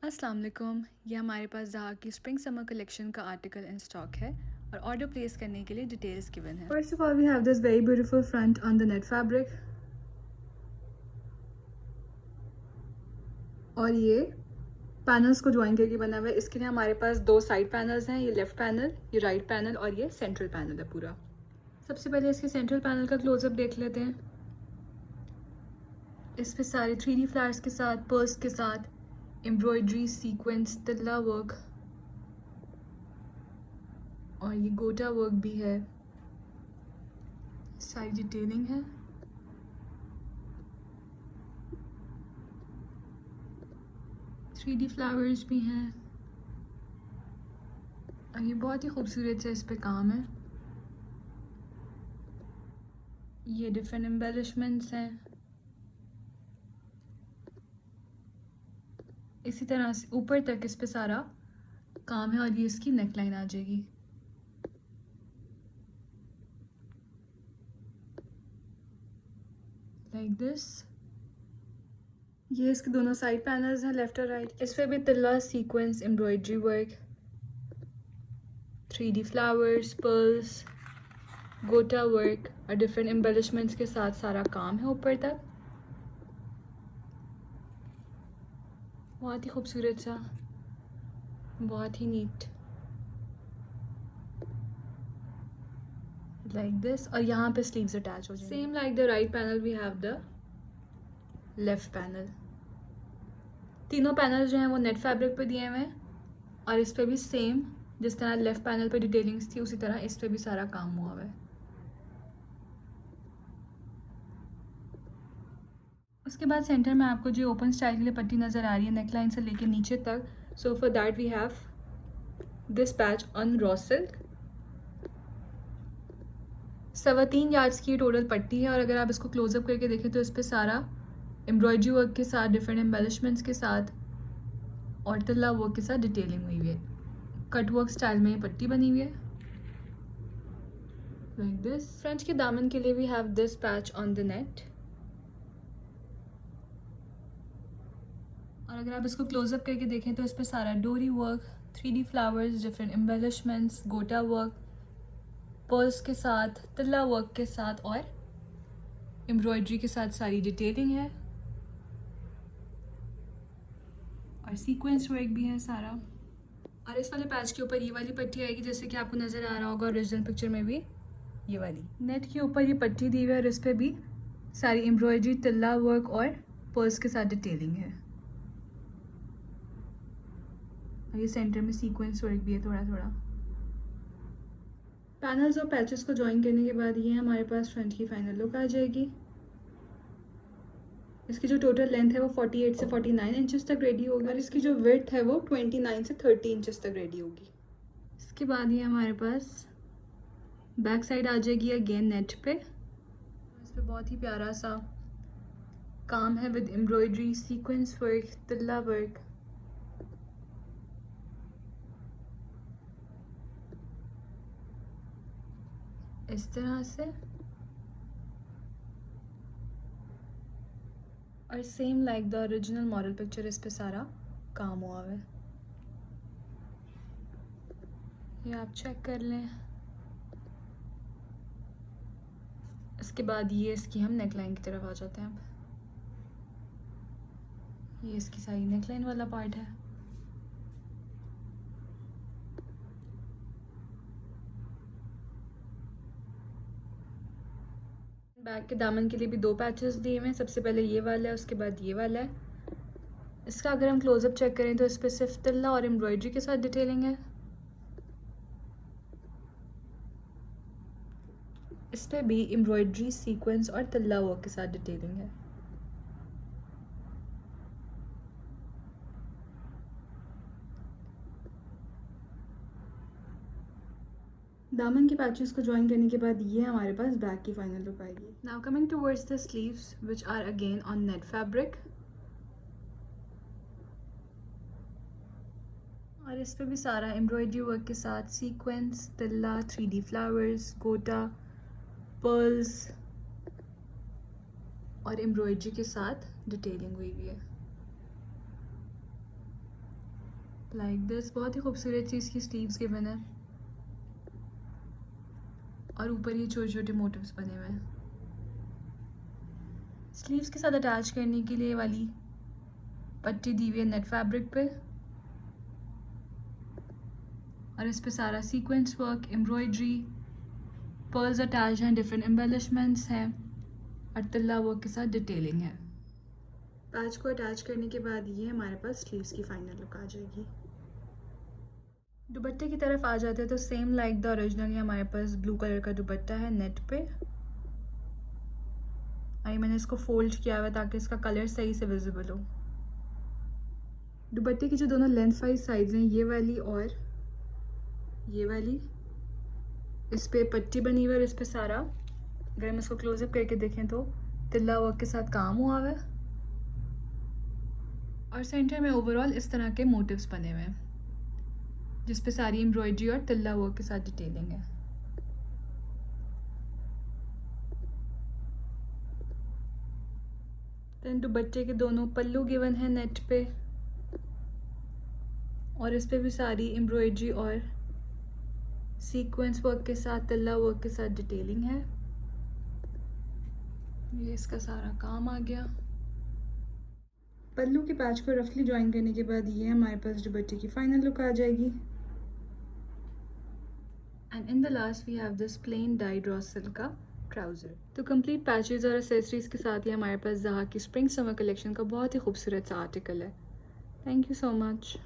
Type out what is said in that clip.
अस्सलाम वालेकुम। ये हमारे पास ज़हा की स्प्रिंग समर कलेक्शन का आर्टिकल इन स्टॉक है और ऑर्डर प्लेस करने के लिए डिटेल्स गिवन है। First of all we have this very beautiful front on the net fabric और ये पैनल्स को ज्वाइन करके बना हुआ है। इसके लिए हमारे पास दो साइड पैनल्स हैं, ये लेफ्ट पैनल, ये राइट पैनल और ये सेंट्रल पैनल है पूरा। सबसे पहले इसके सेंट्रल पैनल का क्लोजअप देख लेते हैं। इस पे सारे 3D फ्लावर्स के साथ, पर्ल्स के साथ, एम्ब्रॉयडरी, सीक्वेंस, तिल्ला वर्क और ये गोटा वर्क भी है, सारी डिटेलिंग है। थ्री डी फ्लावर्स भी हैं और ये बहुत ही खूबसूरत से इस पे काम है। ये डिफरेंट एम्बेलिशमेंट्स हैं। इसी तरह से ऊपर तक इस पे सारा काम है और ये इसकी नेकलाइन आ जाएगी। Like this. ये इसके दोनों साइड पैनल्स हैं, लेफ्ट और राइट। इस पे भी तिल्ला, sequence, embroidery work, 3D flowers, pearls, गोटा वर्क और डिफरेंट एम्बेलिशमेंट्स के साथ सारा काम है ऊपर तक। बहुत ही खूबसूरत सा, बहुत ही नीट, लाइक दिस। और यहाँ पे स्लीव्स अटैच हो जाएंगे। Same like the right panel we have the left panel. तीनों पैनल जो हैं वो नेट फैब्रिक पे दिए हुए हैं और इस पे भी सेम जिस तरह लेफ्ट पैनल पे डिटेलिंग्स थी उसी तरह इस पे भी सारा काम हुआ हुआ है। उसके बाद सेंटर में आपको जो ओपन स्टाइल के लिए पट्टी नज़र आ रही है नेकलाइन से लेके नीचे तक, so for that we have this patch on raw silk. 3.25 yards की टोटल पट्टी है और अगर आप इसको क्लोजअप करके देखें तो इस पर सारा एम्ब्रॉयडरी वर्क के साथ, डिफरेंट एम्बेलिशमेंट्स के साथ और तिल्ला वर्क के साथ डिटेलिंग हुई हुई है। कट वर्क स्टाइल में ये पट्टी बनी हुई है, लाइक दिस। फ्रंट के दामन के लिए we have this patch on the net और अगर आप इसको क्लोजअप करके देखें तो इस पर सारा डोरी work, 3D flowers, different embellishments, गोटा वर्क, पर्ल्स के साथ, तिल्ला वर्क के साथ और एम्ब्रॉयडरी के साथ सारी डिटेलिंग है और सीक्वेंस वर्क भी है सारा। और इस वाले पैच के ऊपर ये वाली पट्टी आएगी जैसे कि आपको नज़र आ रहा होगा ओरिजिनल पिक्चर में भी, ये वाली नेट के ऊपर ये पट्टी दी हुई है और इस पर भी सारी एम्ब्रॉयडरी, तिल्ला वर्क और पर्ल्स के साथ डिटेलिंग है और ये सेंटर में सीक्वेंस वर्क भी है थोड़ा थोड़ा। पैनल्स और पैचेस को ज्वाइन करने के बाद ये हमारे पास फ्रंट की फाइनल लुक आ जाएगी। इसकी जो टोटल लेंथ है वो 48 से 49 इंचेस तक रेडी होगी और इसकी जो विड्थ है वो 29 से 30 इंचेस तक रेडी होगी। इसके बाद ये हमारे पास बैक साइड आ जाएगी अगेन नेट पे। इस पे बहुत ही प्यारा सा काम है विद एम्ब्रॉयडरी, सीक्वेंस वर्क, तिल्ला वर्क। इस तरह से और same like the original model picture इस पे सारा काम हुआ है। ये आप चेक कर लें। इसके बाद ये इसकी हम नेकलाइन की तरफ आ जाते हैं। अब ये इसकी सारी नेकलाइन वाला पार्ट है। बैक के दामन के लिए भी दो पैचेस दिए हुए हैं, सबसे पहले ये वाला है, उसके बाद ये वाला है। इसका अगर हम क्लोजअप चेक करें तो इस पर सिर्फ तिल्ला और एम्ब्रॉयडरी के साथ डिटेलिंग है। इस पर भी एम्ब्रॉयडरी, सीक्वेंस और तिल्ला वर्क के साथ डिटेलिंग है। दामन के पैचेस को ज्वाइन करने के बाद ये हमारे पास बैक की फाइनल लुक आएगी। Now coming towards the sleeves which are again on net fabric और इस पे भी सारा एम्ब्रॉयडरी वर्क के साथ सीक्वेंस, तिल्ला, 3D फ्लावर्स, गोटा, पर्ल्स और एम्ब्रॉयडरी के साथ डिटेलिंग हुई हुई है। Like this. बहुत ही खूबसूरत सी इसकी स्लीव्स गिवन है और ऊपर ये छोटे छोटे मोटिव्स बने हुए हैं। स्लीव्स के साथ अटैच करने के लिए वाली पट्टी दी हुई है नेट फैब्रिक पे और इस पे सारा sequence work, embroidery, pearls attach हैं, डिफरेंट एम्बेलिशमेंट्स हैं और तिल्ला वर्क के साथ डिटेलिंग है। पैच को अटैच करने के बाद ये हमारे पास स्लीव्स की फाइनल लुक आ जाएगी। दुपट्टे की तरफ आ जाते हैं तो सेम लाइक द ओरिजिनल हमारे पास ब्लू कलर का दुपट्टा है नेट पे और मैंने इसको फोल्ड किया हुआ है ताकि इसका कलर सही से विजिबल हो। दुपट्टे की जो दोनों लेंथ वाइज साइड्स हैं, ये वाली और ये वाली, इस पे पट्टी बनी हुई है और इस पे सारा, अगर हम इसको क्लोजअप करके देखें तो तिल्ला वर्क के साथ काम हुआ है और सेंटर में ओवरऑल इस तरह के मोटिव्स बने हुए हैं जिस पे सारी एम्ब्रॉयडरी और तिल्ला वर्क के साथ डिटेलिंग है। देन दुपट्टे के दोनों पल्लू गिवन है नेट पे और इस पे भी सारी एम्ब्रॉयडरी और सीक्वेंस वर्क के साथ, तिल्ला वर्क के साथ डिटेलिंग है। ये इसका सारा काम आ गया। पल्लू के पैच को रफली ज्वाइन करने के बाद ये हमारे पास दुपट्टे की फाइनल लुक आ जाएगी। And in the last we have this plain dyed raw silk का ट्राउज़र। तो कंप्लीट पैचेस और एक्सेसरीज के साथ ही हमारे पास ज़हा की स्प्रिंग समर कलेक्शन का बहुत ही खूबसूरत सा आर्टिकल है। Thank you so much.